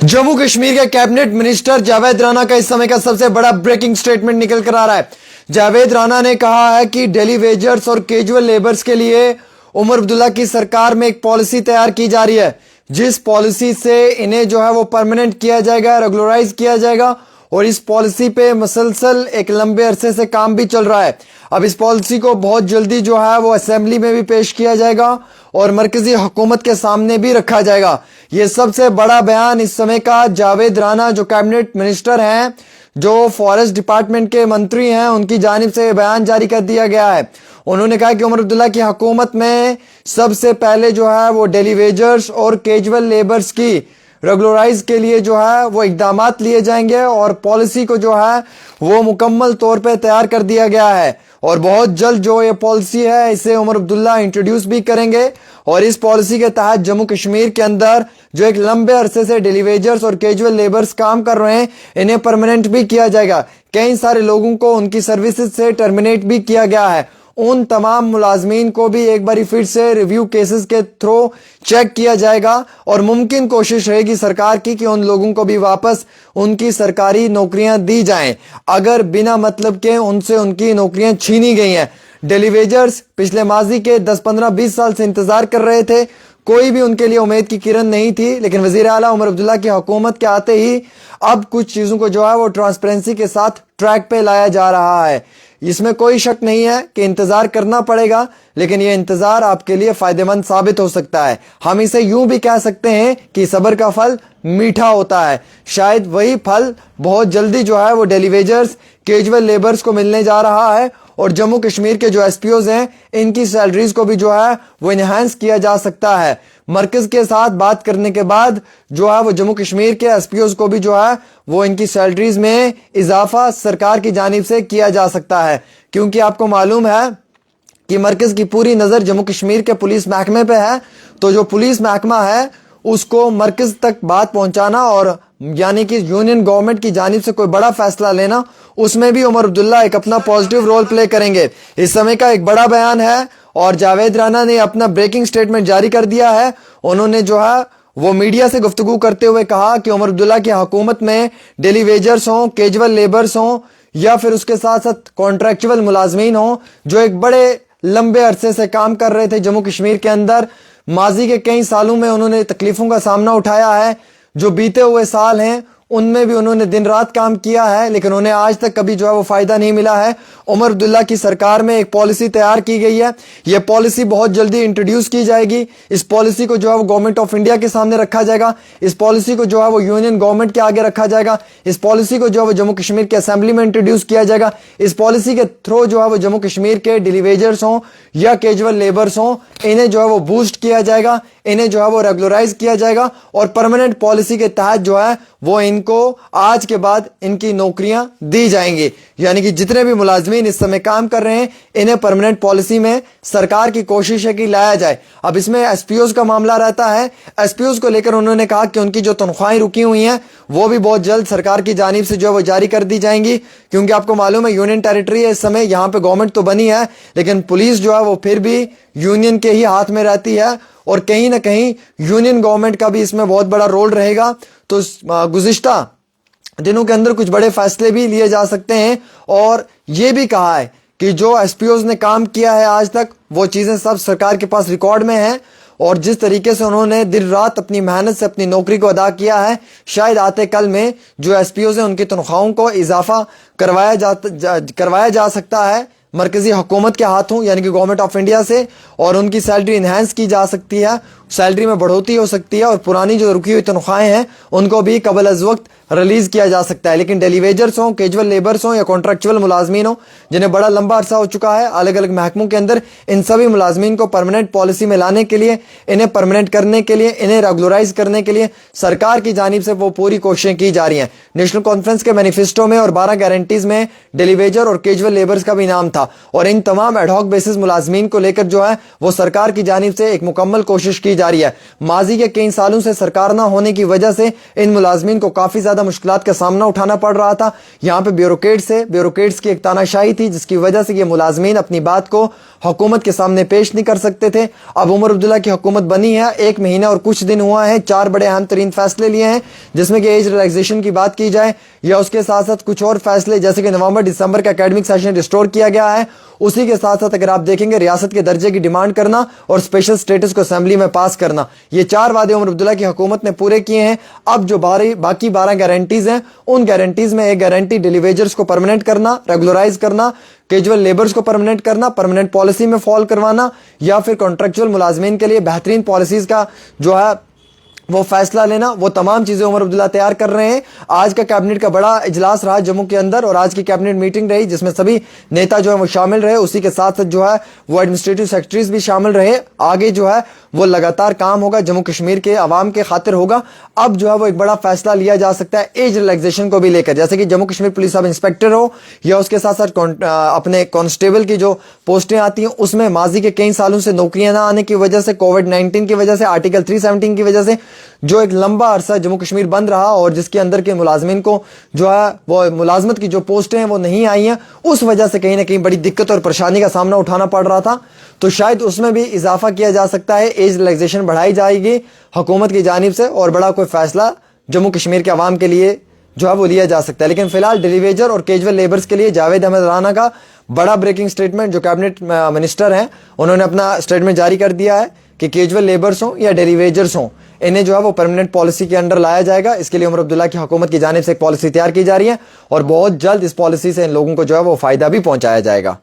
जम्मू कश्मीर के cabinet minister Javed Rana का इस समय का सबसे बड़ा ब्रेकिंग स्टेटमेंट निकल कर आ रहा है। जावेद राणा ने कहा है कि डेली वेजर्स और कैजुअल लेबर्स के लिए उमर अब्दुल्ला की सरकार में एक पॉलिसी तैयार की जा रही है, जिस पॉलिसी से इन्हें जो है वो परमानेंट किया जाएगा, रेगुलराइज किया जाएगा। और इस पॉलिसी पे मसलसल एक लंबे अरसे से काम भी चल रहा है। अब इस पॉलिसी को बहुत जल्दी जो है वो असेंबली में भी पेश किया जाएगा और मरकजी हुकूमत के सामने भी रखा जाएगा। ये सबसे बड़ा बयान इस समय का जावेद राणा जो कैबिनेट मिनिस्टर हैं, जो फॉरेस्ट डिपार्टमेंट के मंत्री हैं, उनकी जानिब से बयान जारी कर दिया गया है। उन्होंने कहा कि उमर अब्दुल्ला की हुकूमत में सबसे पहले जो है वो डेली वेजर्स और कैजुअल लेबर्स की रेगुलराइज के लिए जो है वो इकदामात लिए जाएंगे और पॉलिसी को जो है वो मुकम्मल तौर पे तैयार कर दिया गया है। और बहुत जल्द जो ये पॉलिसी है इसे उमर अब्दुल्ला इंट्रोड्यूस भी करेंगे और इस पॉलिसी के तहत जम्मू कश्मीर के अंदर जो एक लंबे अरसे से डेली वेजर्स और कैजुअल लेबर्स काम कर रहे हैं, इन्हें परमानेंट भी किया जाएगा। कई सारे लोगों को उनकी सर्विसेज से टर्मिनेट भी किया गया है। उन तमाम मुलाजमीन को भी एक बारी फिर से रिव्यू केसेस के थ्रू चेक किया जाएगा और मुमकिन कोशिश रहेगी सरकार की कि उन लोगों को भी वापस उनकी सरकारी नौकरियां दी जाएं, अगर बिना मतलब के उनसे उनकी नौकरियां छीनी गई हैं। डेली वेजर्स पिछले माजी के 10, 15, 20 साल से इंतजार कर रहे थे, कोई भी उनके लिए उम्मीद की किरण नहीं थी, लेकिन वजीर आला उमर अब्दुल्ला की हुकूमत के आते ही अब कुछ चीजों को जो है वो ट्रांसपेरेंसी के साथ ट्रैक पे लाया जा रहा है। इसमें कोई शक नहीं है कि इंतजार करना पड़ेगा, लेकिन यह इंतजार आपके लिए फायदेमंद साबित हो सकता है। हम इसे यूं भी कह सकते हैं कि सब्र का फल मीठा होता है। शायद वही फल बहुत जल्दी जो है वो डेली वेजर्स, कैजुअल लेबर्स को मिलने जा रहा है और जम्मू कश्मीर के जो एसपीओज हैं, इनकी सैलरीज को भी जो है वो इनहांस किया जा सकता है। मरकज के साथ बात करने के बाद जो है वो जम्मू कश्मीर के एसपीओज को भी जो है वो इनकी सैलरीज में इजाफा सरकार की जानिब से किया जा सकता है, क्योंकि आपको मालूम है कि मरकज की पूरी नजर जम्मू कश्मीर के पुलिस महकमे पे है। तो जो पुलिस महकमा है उसको मरकज तक बात पहुंचाना और यानी कि यूनियन गवर्नमेंट की जानिब से कोई बड़ा फैसला लेना, उसमें भी उमर अब्दुल्ला एक अपना पॉजिटिव रोल प्ले करेंगे। इस समय का एक बड़ा बयान है और जावेद राणा ने अपना ब्रेकिंग स्टेटमेंट जारी कर दिया है। उन्होंने जो है वो मीडिया से गुफ्तगू करते हुए कहा कि उमर अब्दुल्ला की हुकूमत में डेली वेजर्स हों, कैजुअल लेबर्स हों या फिर उसके साथ साथ कॉन्ट्रैक्चुअल मुलाजमीन हों, जो एक बड़े लंबे अरसे से काम कर रहे थे जम्मू कश्मीर के अंदर, माजी के कई सालों में उन्होंने तकलीफों का सामना उठाया है। जो बीते हुए साल हैं उनमें भी उन्होंने दिन रात काम किया है, लेकिन उन्हें आज तक कभी जो है वो फायदा नहीं मिला है। उमर अब्दुल्ला की सरकार में एक पॉलिसी तैयार की गई है। यह पॉलिसी बहुत जल्दी इंट्रोड्यूस की जाएगी। इस पॉलिसी को जो है वो गवर्नमेंट ऑफ इंडिया के सामने रखा जाएगा। इस पॉलिसी को जो है वो यूनियन गवर्नमेंट के आगे रखा जाएगा। इस पॉलिसी को जो है वो जम्मू कश्मीर के असेंबली में इंट्रोड्यूस किया जाएगा। इस पॉलिसी के थ्रू जो है वो जम्मू कश्मीर के डेली वेजर्स हों या कैजुअल लेबर्स हों, इन्हें जो है वो बूस्ट किया जाएगा, इन्हें जो है वो रेगुलराइज किया जाएगा और परमानेंट पॉलिसी के तहत जो है वो इनको आज के बाद इनकी नौकरियां दी जाएंगी। यानी कि जितने भी मुलाजमीन इस समय काम कर रहे हैं, इन्हें परमानेंट पॉलिसी में सरकार की कोशिश है कि लाया जाए। अब इसमें एसपीओज का मामला रहता है। एसपीओज को लेकर उन्होंने कहा कि उनकी जो तनख्वाहें रुकी हुई हैं वो भी बहुत जल्द सरकार की जानिब से जो है वो जारी कर दी जाएंगी, क्योंकि आपको मालूम है यूनियन टेरिटरी है इस समय, यहाँ पे गवर्नमेंट तो बनी है लेकिन पुलिस जो है वो फिर भी यूनियन के ही हाथ में रहती है और कहीं ना कहीं यूनियन गवर्नमेंट का भी इसमें बहुत बड़ा रोल रहेगा। तो गुज़िश्ता दिनों के अंदर कुछ बड़े फैसले भी लिए जा सकते हैं और ये भी कहा है कि जो एसपीओज ने काम किया है आज तक वो चीजें सब सरकार के पास रिकॉर्ड में है और जिस तरीके से उन्होंने दिन रात अपनी मेहनत से अपनी नौकरी को अदा किया है, शायद आते कल में जो एसपीओज हैं उनकी तनख्वाहों को इजाफा करवाया जा सकता है मरकजी हुकूमत के हाथों, यानी कि गवर्नमेंट ऑफ इंडिया से, और उनकी सैलरी इनहेंस की जा सकती है, सैलरी में बढ़ोतरी हो सकती है और पुरानी जो रुकी हुई तनख्वाहें हैं उनको भी कबल अज वक्त रिलीज किया जा सकता है। लेकिन डेली वेजर्स हों, कैजुअल लेबर्स हों या कॉन्ट्रैक्चुअल मुलाजमीन हों, जिन्हें बड़ा लंबा अरसा हो चुका है अलग अलग महकमों के अंदर, इन सभी मुलाजमीन को परमानेंट पॉलिसी में लाने के लिए, इन्हें परमानेंट करने के लिए, इन्हें रेगुलराइज करने के लिए सरकार की जानिब से वो पूरी कोशिशें की जा रही हैं। नेशनल कॉन्फ्रेंस के मैनिफेस्टो में और 12 गारंटीज में डेली वेजर और कैजुअल लेबर्स का भी नाम था और इन तमाम एडहॉक बेसिस मुलाजमीन को लेकर जो है वो सरकार की जानिब से एक मुकम्मल कोशिश की جاری ہے. ماضی کے کئی سالوں سے سرکار نہ ہونے کی وجہ سے ان ملازمین کو کافی زیادہ مشکلات کا سامنا اٹھانا پڑ رہا تھا. یہاں پہ بیوروکریٹس کی ایک تاناشاہی تھی جس کی وجہ سے یہ ملازمین اپنی بات کو حکومت کے سامنے پیش نہیں کر سکتے تھے. اب عمر عبداللہ کی حکومت بنی ہے, 1 مہینہ اور کچھ دن ہوا ہے, 4 بڑے اہم ترین فیصلے لیے ہیں, جس میں کہ ایج ریلیکسیشن کی بات کی جائے یا اس کے ساتھ ساتھ کچھ اور فیصلے جیسے کہ نومبر دسمبر کا اکیڈمک سیشن ریسٹور کیا گیا ہے. اسی کے ساتھ ساتھ اگر آپ دیکھیں گے ریاست کے درجے کی ڈیمانڈ کرنا اور اسپیشل سٹیٹس کو اسمبلی میں پاس کرنا, یہ 4 وعدے عمر عبداللہ کی حکومت نے پورے کیے ہیں. اب جو باقی 12 گارنٹیز ہیں, ان گارنٹیز میں ایک گارنٹی ڈیلی ویجرز کو پرماننٹ کرنا, ریگولرائز کرنا, کیجول لیبرز کو پرماننٹ کرنا, پرماننٹ پالیسی میں فال کروانا, یا پھر کانٹریکچوئل ملازمین کے لیے بہترین پالیسیز کا جو ہے وہ فیصلہ لینا. وہ تمام چیزیں عمر عبداللہ تیار کر رہے ہیں. آج کا کیبنٹ کا بڑا اجلاس رہا جموں کے اندر, اور آج کی کیبنٹ میٹنگ رہی جس میں سبھی نیتا جو ہے وہ شامل رہے. اسی کے ساتھ ساتھ جو ہے وہ ایڈمنسٹریٹو سیکرٹریز بھی شامل رہے. آگے جو ہے وہ لگاتار کام ہوگا, جموں کشمیر کے عوام کے خاطر ہوگا. اب جو ہے وہ ایک بڑا فیصلہ لیا جا سکتا ہے ایج ریلیکسیشن کو بھی لے کر, جیسے کہ Jammu Kashmir police sub inspector ہو یا اس کے ساتھ ساتھ اپنے کانسٹیبل کی جو پوسٹیں آتی ہیں اس میں ماضی کے کئی سالوں سے نوکریاں نہ آنے کی وجہ سے, کووڈ-19 کی وجہ سے, آرٹیکل 317 کی وجہ سے جو ایک لمبا عرصہ جموں کشمیر بند رہا اور جس کے اندر کے ملازمین کو جو ہے وہ ملازمت کی جو پوسٹیں ہیں وہ نہیں آئی ہیں, اس وجہ سے کہیں نہ کہیں بڑی دقت اور پریشانی کا سامنا اٹھانا پڑ رہا تھا. تو شاید اس میں بھی اضافہ کیا جا سکتا ہے, ایج ریلیکسیشن بڑھائی جائے گی حکومت کی جانب سے اور بڑا کوئی فیصلہ جموں کشمیر کے عوام کے لیے جو ہے وہ لیا جا سکتا ہے. لیکن فی الحال ڈیلی ویجر اور کیجول لیبرز کے لیے جاوید احمد رانا کا بڑا بریکنگ سٹیٹمنٹ, جو کیبنٹ منسٹر ہیں انہوں نے اپنا سٹیٹمنٹ جاری کر دیا ہے کہ کیجول لیبرز ہوں یا ڈیلی ویجرز ہوں, انہیں جو ہے وہ پرماننٹ پالیسی کے انڈر لایا جائے گا. اس کے لیے عمر عبداللہ کی حکومت کی جانب سے ایک پالیسی تیار کی جا رہی ہے اور بہت جلد اس پالیسی سے ان لوگوں کو جو ہے وہ فائدہ بھی پہنچایا جائے گا.